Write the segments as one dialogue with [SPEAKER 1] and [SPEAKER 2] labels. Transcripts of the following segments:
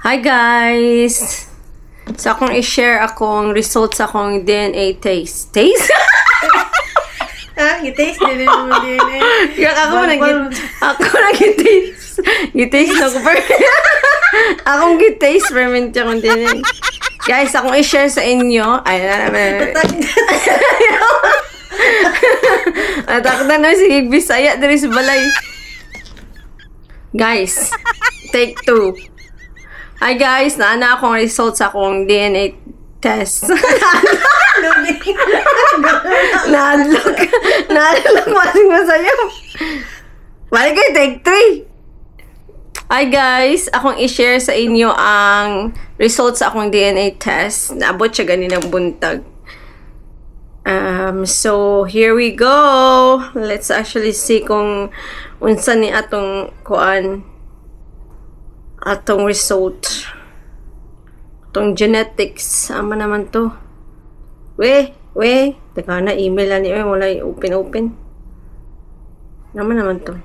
[SPEAKER 1] Hi guys! So akong i-share akong results akong DNA taste. Taste?
[SPEAKER 2] Gitaste din mo DNA.
[SPEAKER 1] Ako nag-taste. Gitaste na ko. Akong gitaste ferment akong DNA. Guys, akong i-share sa inyo. Ay, natakda na sige Bisaya diri sa balay. Guys, take 2. Hi guys, naana akong results akong DNA test. Nadlock masing masayo. Balik kayo, take 3. Hi guys, akong i-share sa inyo ang results akong DNA test. Naabot siya ganinang buntag. So here we go. Let's actually see kung unsa ni atong atong result. Atong genetics. Ama naman to. Teka na, email na ni wala open. Naman to.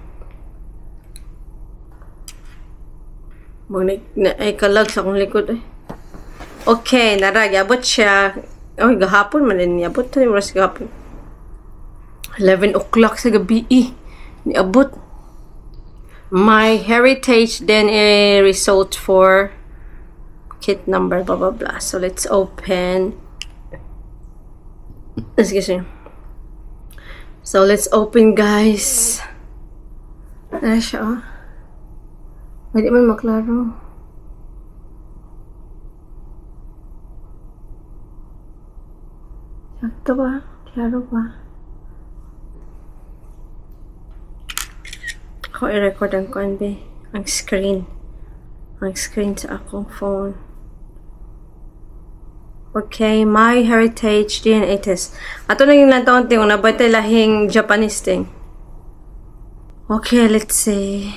[SPEAKER 1] Ay kalag sa akong likod eh. Okay, narag. Abot siya. Ay, gahapon man din niabot. Oras gahapon. 11 o'clock sa gabi eh. Niabot. My heritage DNA result for kit number blah blah blah. So let's open. Excuse me. So let's open guys. Ano siya? Hindi man maklaro. Sakto ba? Klaro ba? Ako i-record ang kuanbe. Ang screen. Ang screen sa akong phone. Okay, my heritage DNA test. Ato na yung lantaon ting una ba lahing Japanese ting. Okay, let's see.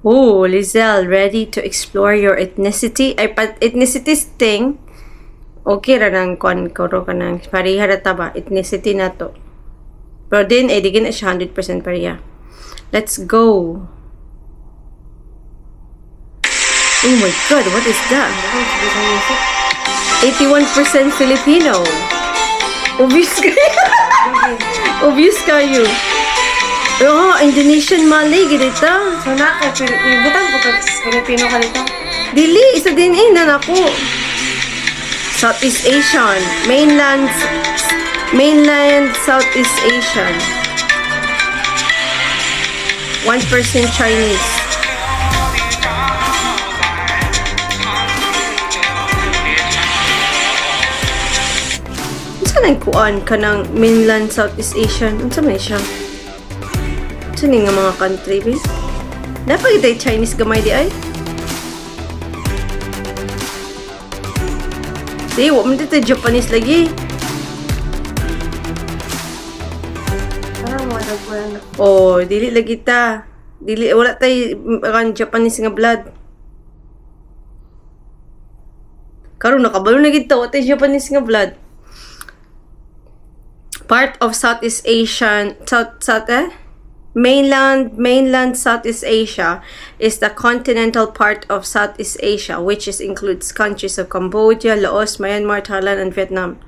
[SPEAKER 1] Oh, Lizelle, ready to explore your ethnicity? Ay, ethnicity ting. Okay ra nang kuan koro ka nang pariha ra ta ba? Ethnicity na to. Pero din, digin na siya 100% pariha. Let's go. Oh my god, what is that? 81% Filipino. Obvious kayo. Obvious kayo. Oh, Indonesian Malay, ganita.
[SPEAKER 2] So na, butang po ka Filipino ka dito?
[SPEAKER 1] Dili, isa din na ako. Southeast Asian. Mainland Southeast Asian. 1% Chinese. Unsa nang kuan kanang mainland Southeast Asian? Unsa man siya? Unsa ni nga mga country be? Dapat itay Chinese gamay di ay? Di, wa man dito Japanese lagi. Oh, dili lagi ta. Dili wala tay Japanese nga blood. Karon nakabalo na gid ta wa tay Japanese nga blood. Part of Southeast Asian mainland Southeast Asia is the continental part of Southeast Asia, which includes countries of Cambodia, Laos, Myanmar, Thailand, and Vietnam.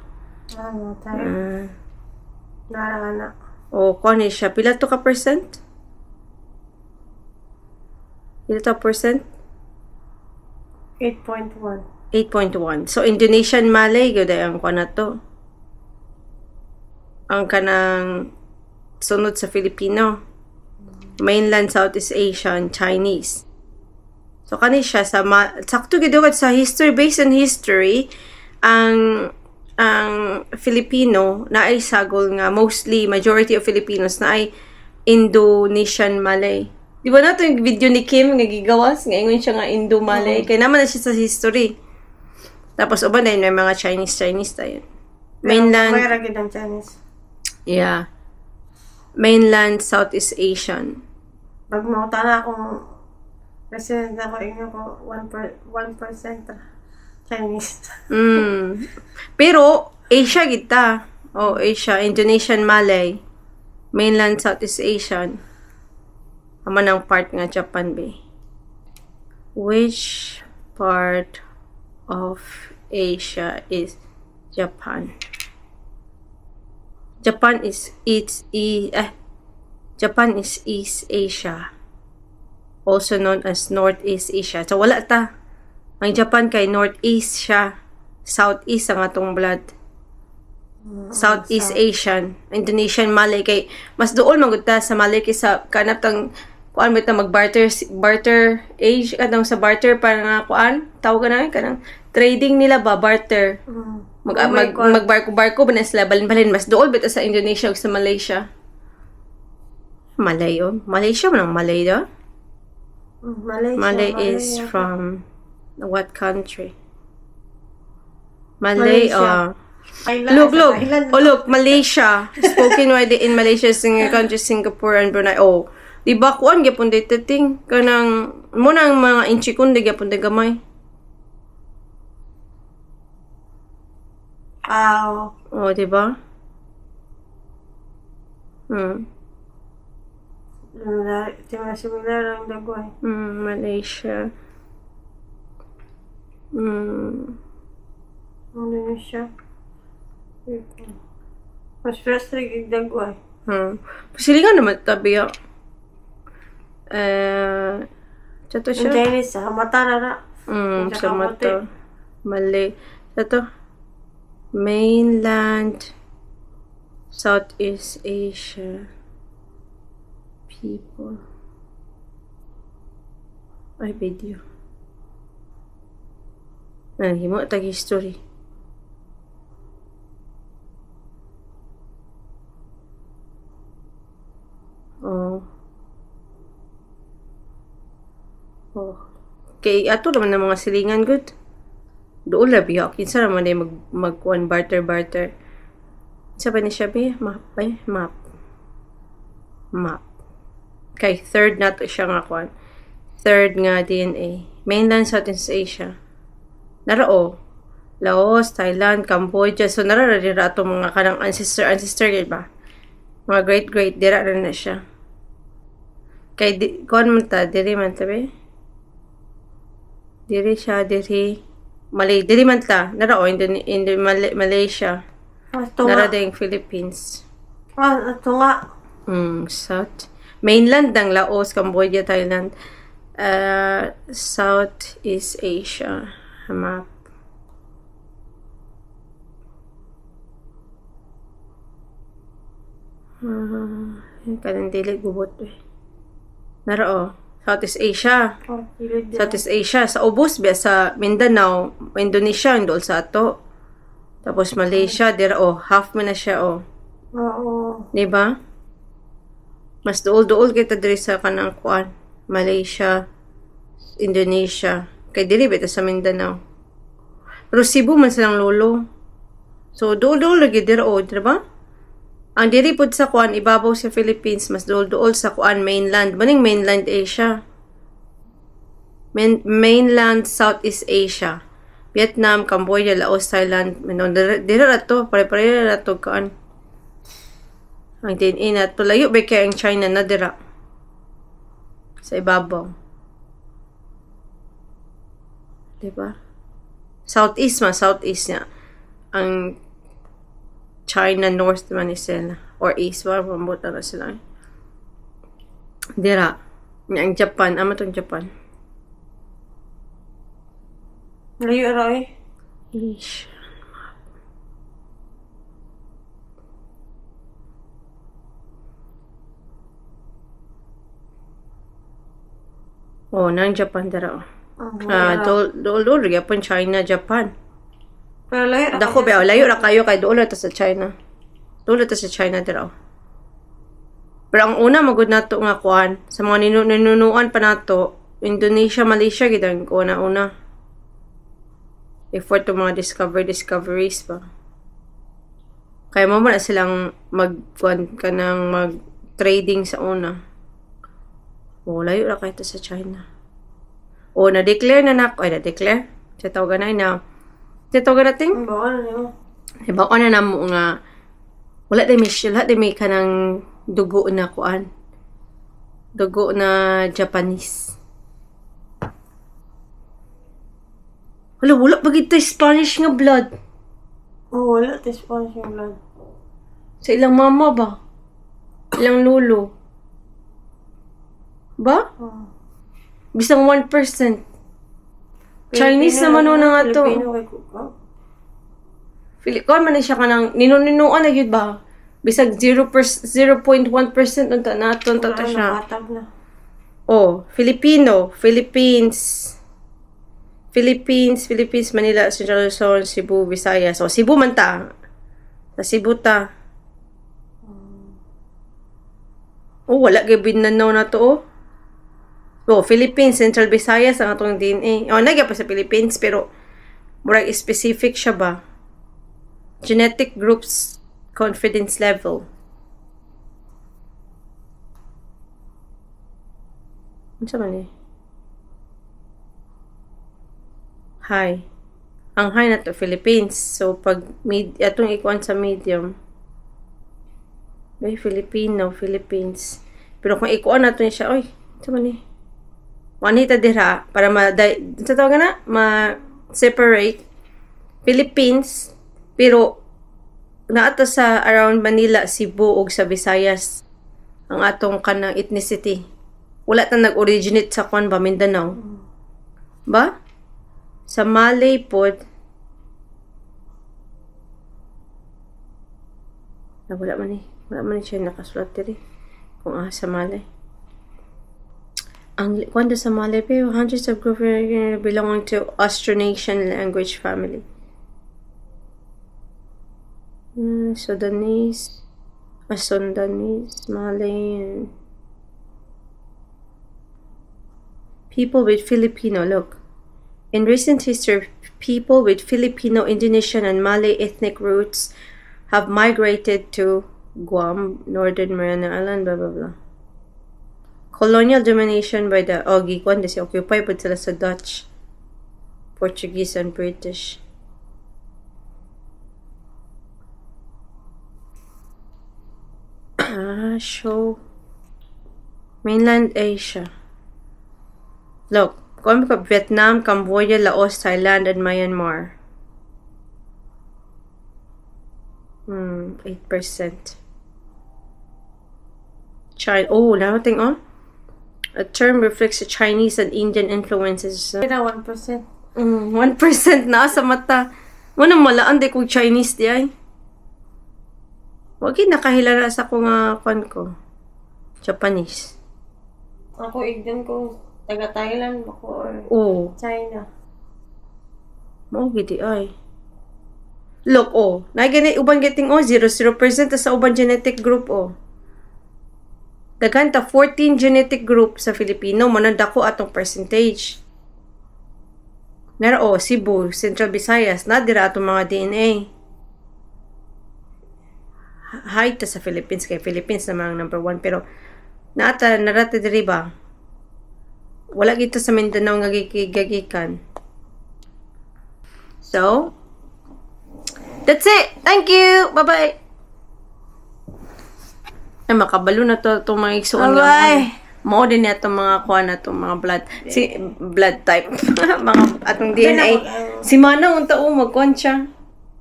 [SPEAKER 2] Narana.
[SPEAKER 1] O, kung siya, pila to ka percent? Pila to percent?
[SPEAKER 2] 8.1.
[SPEAKER 1] 8.1. So, Indonesian Malay, yun ang kung na to. Ang kanang sunod sa Filipino. Mainland Southeast Asian, Chinese. So, kani siya sa, sakto gidukad sa history, based on history, ang Filipino na ay sagol nga mostly majority of Filipinos na ay Indonesian Malay. Di ba nato yung video ni Kim nga gigawas nga ingon siya nga Indo Malay kay naman na siya sa history. Tapos uban din may mga Chinese tayo. Mainland
[SPEAKER 2] may ragid ang Chinese.
[SPEAKER 1] Yeah. Mainland Southeast Asian.
[SPEAKER 2] Pag mauta na akong kasi ako inyo ko 1% Chinese.
[SPEAKER 1] Pero, Asia kita. Oh, Asia. Indonesian Malay. Mainland Southeast Asian. Ama ng part nga Japan, be. Which part of Asia is Japan? Japan is East Asia, also known as Northeast Asia. So wala ta. Ang Japan kay Northeast siya. Southeast ang atong blood. Southeast Asian. Indonesian, Malay kay mas dool magud ta sa Malay kay sa kanap tang kuan mo ta barter age kadang sa barter para nga kuan tawag na kanang trading nila ba barter. Magbarko-barko ba na sila balin mas dool bita sa Indonesia ug sa Malaysia. Malay yun. Malaysia man ang Malay da? Malay is from what country? Malay, look, Malaysia. Spoken widely in Malaysia, country, Singapore, and Brunei. Oh, di ba kuan gyapon dito ting kanang muna ang mga inchikon di gyapon di gamay. Oh, di ba?
[SPEAKER 2] Similar ang dagoy.
[SPEAKER 1] Malaysia.
[SPEAKER 2] Indonesia. Mas first rig dagoy.
[SPEAKER 1] Pasilingan naman tabi ya. Chato siya.
[SPEAKER 2] Chinese sa mata na.
[SPEAKER 1] Sa mata. Malay. Chato. Mainland Southeast Asia people. Ay, video. Himo tag history. Kay ato naman ng mga silingan good. Doon labi ako. Kinsa naman ay magkuhan barter. Isa ba ni siya ba? Map. Kay third na to siya nga kuhan. Third nga DNA. Mainland Southeast Asia. Narao. Laos, Thailand, Cambodia. So nararira ato mga kanang ancestor yun ba? Mga great dira na siya. Kay kuhan man ta, diri man tabi. Diri siya, Malay, diri man ta. Narao, in Malaysia. Nara ding Philippines.
[SPEAKER 2] Ito nga.
[SPEAKER 1] South. Mainland ng Laos, Cambodia, Thailand. Southeast Asia. Map. Kanang dili gubot eh. Narao. Southeast Asia. Southeast Asia. Sa ubos biya sa Mindanao, Indonesia, indol sa ato. Tapos Malaysia, half mo na siya,
[SPEAKER 2] Oo.
[SPEAKER 1] Diba? Mas dool kita diri sa kanang kuan. Malaysia, Indonesia. Kay dili bita sa Mindanao. Pero Cebu man silang lolo. So, dool lagi diba? Ang diri pud sa kuan ibabaw sa Philippines mas dool sa kuan mainland. Maning mainland Asia. Mainland Southeast Asia. Vietnam, Cambodia, Laos, Thailand. Dira ra to, pare-pare ra to kuan. Ang DNA na to layo ba kay ang China na dira. Sa ibabaw. Diba? Southeast niya. Ang China North man is sila. Or East. Pambuta na sila. Dira. Ang Japan. Ama itong Japan.
[SPEAKER 2] Layo ra eh.
[SPEAKER 1] Asian map. Nang Japan dira. Dool Japan, China, Japan.
[SPEAKER 2] Pero layo ra.
[SPEAKER 1] Dako ba, layo ra kayo kay dool ta sa China. Dool ta sa China dira. Pero ang una magud nato nga kuan sa mga ninunuan pa nato, Indonesia, Malaysia gid ang una. Before to mga discoveries pa. Kaya mo na silang mag-trading sa una. Layo ra kayo sa China. Na-declare na nako. Na-declare? Sa tawagan na. Sa tawagan natin? Iba na mo nga wala di may kanang dugo na kuan. Dugo na Japanese. Wala bagay tayo Spanish nga blood.
[SPEAKER 2] Oh, wala. Taste pa yung blood.
[SPEAKER 1] Sa ilang mama ba? Ilang lolo? Ba?
[SPEAKER 2] Oh.
[SPEAKER 1] Bisang 1%. Chinese naman na nga to.
[SPEAKER 2] Filipino kay Kuka.
[SPEAKER 1] Kung man na siya ka ng ninunuan na yun ba? Bisag 0.1% unta naton to siya.
[SPEAKER 2] Nakatag na.
[SPEAKER 1] Oh, Filipino, Philippines, Manila, Central Luzon, Cebu, Visayas. So, Cebu man ta. Sa Cebu ta. Oh, wala kay binanaw na to, oh. Oh, Philippines, Central Visayas ang atong DNA. Oh, nagya pa sa Philippines, pero murag specific siya ba? Genetic groups, confidence level. Ano sa man eh? High. Ang high na to, Philippines. So, pag atong ikuan sa medium, may Filipino, Philippines. Pero kung ikuan nato niya siya, oy, ano sa man eh? Manita dira, para sa tawag na, ma-separate Philippines, pero naato sa around Manila, Cebu, ug sa Visayas, ang atong kanang ethnicity. Wala ta nag-originate sa kwan ba, Mindanao. Ba? Sa Malay pod, wala man siya nakasulat diri. Kung sa Malay. Ang kwanda sa Malay, pero hundreds of groups belonging to Austronesian language family. Sudanese, Malay, people with Filipino. Look, in recent history, people with Filipino, Indonesian, and Malay ethnic roots have migrated to Guam, Northern Mariana Island, blah blah blah. Colonial domination by the Occupy po sila sa Dutch, Portuguese, and British. Show mainland Asia. Look, kung ka Vietnam, Cambodia, Laos, Thailand, and Myanmar. 8%. China. Oh, namating oh. A term reflects the Chinese and Indian influences.
[SPEAKER 2] Kaya 1%.
[SPEAKER 1] 1% na sa mata. Muna malaan di kong Chinese di ay. Wag nakahilala sa kong kwan ko. Japanese.
[SPEAKER 2] Ako, Indian ko. Taga-Thailand ako or China.
[SPEAKER 1] Mao gidi ay. Look, oh. Nagani uban getting 0% sa uban genetic group, oh. Daghan ta 14 genetic group sa Filipino, manandako atong percentage. Nara, Cebu, Central Visayas, nadira atong mga DNA. High ta sa Philippines, kay Philippines naman ang number 1, pero narata diri ba? Wala kita sa Mindanao nga gigikan. So, that's it. Thank you. Bye-bye. Ay, makabalo na to itong mga igsuon.
[SPEAKER 2] Bye-bye.
[SPEAKER 1] Mao din na itong mga kuha na itong mga blood type. Mga atong DNA. Si Manang unta magkuhan siya.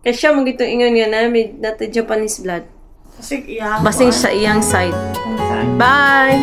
[SPEAKER 1] Kaya siya magito ingon nga namin natin Japanese blood.
[SPEAKER 2] Basig iyang
[SPEAKER 1] Basing sa iyang side. Bye!